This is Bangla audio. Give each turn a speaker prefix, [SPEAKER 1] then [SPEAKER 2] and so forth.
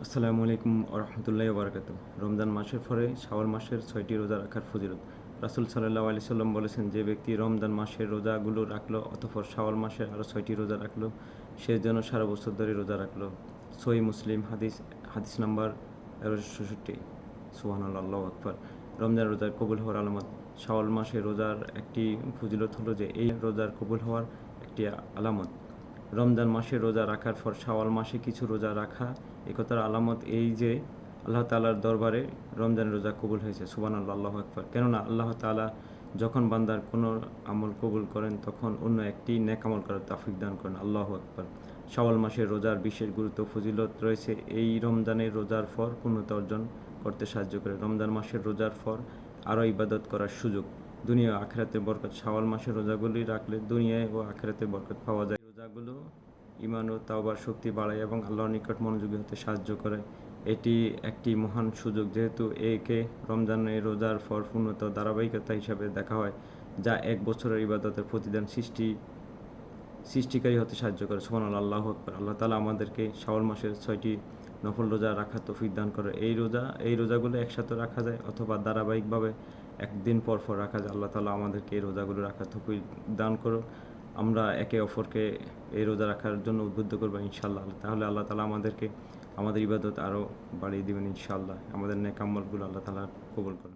[SPEAKER 1] আসসালামু আলাইকুম রহমতুল্লাহ বারকাত। রমজান মাসের পরে শাওয়াল মাসের 6টি রোজা রাখার ফজিলত। রাসূল সাল্লাল্লাহু আলাইহি সাল্লাম বলেছেন, যে ব্যক্তি রমজান মাসের রোজাগুলো রাখলো অতঃপর শাওয়াল মাসের আরও 6টি রোজা রাখলো, সে যেন সারা বছর ধরে রোজা রাখলো। সহিহ মুসলিম হাদিস, হাদিস নাম্বার 1166। সুবহানাল্লাহ, আল্লাহু আকবার। রমজান রোজার কবুল হওয়ার আলামত। শাওয়াল মাসে রোজার একটি ফজিলত হলো যে এই রোজার কবুল হওয়ার একটি আলামত। রমজান মাসে রোজা রাখার পর শাওয়াল মাসে কিছু রোজা রাখা একথার আলামত এই যে আল্লাহ তাআলার দরবারে রমজানের রোজা কবুল হয়েছে। সুবহানাল্লাহ, আল্লাহু আকবার। কেননা আল্লাহ তাআলা যখন বান্দার কোনো আমল কবুল করেন তখন অন্য একটি নেক আমল করার তৌফিক দান করেন। আল্লাহু আকবার। শাওয়াল মাসের রোজার বিশেষ গুরুত্ব ফজিলত রয়েছে। এই রমজানের রোজার ফর পূর্ণতা অর্জন করতে সাহায্য করে। রমজান মাসের রোজার ফর আরও ইবাদত করার সুযোগ। দুনিয়া ও আখিরাতে বরকত। শাওয়াল মাসের রোজাগুলি রাখলে দুনিয়ায় ও আখিরাতে বরকত পাওয়া যায়। রোজাগুলো ঈমান ও তাওবার শক্তি বাড়ায় এবং আল্লাহর নিকট মনোযোগী হতে সাহায্য করে। এটি একটি মহান সুযোগ, যেহেতু একে রমজানের রোজার ফর পূর্ণতা ও ধারাবাহিকতা হিসাবে দেখা হয়, যা এক বছরের ইবাদতের প্রতিদান সৃষ্টিকারী হতে সাহায্য করে। সুবহানাল্লাহ, আল্লাহু আকবার। আল্লাহ তাআলা আমাদেরকে শাওয়াল মাসের 6টি নফল রোজা রাখার তৌফিক দান করে। এই রোজাগুলো একসাথে রাখা যায় অথবা ধারাবাহিকভাবে একদিন পর পর রাখা যায়। আল্লাহ তাআলা আমাদেরকে এই রোজাগুলো রাখার তৌফিক দান করুক। আমরা একে অপরকে এই রোজা রাখার জন্য উদ্বুদ্ধ করবো ইনশাআল্লাহ। তাহলে আল্লাহ তাআলা আমাদেরকে আমাদের ইবাদত আরও বাড়িয়ে দিবেন ইনশাআল্লাহ। আমাদের নেক আমলগুলো আল্লাহ তাআলা কবুল করেন।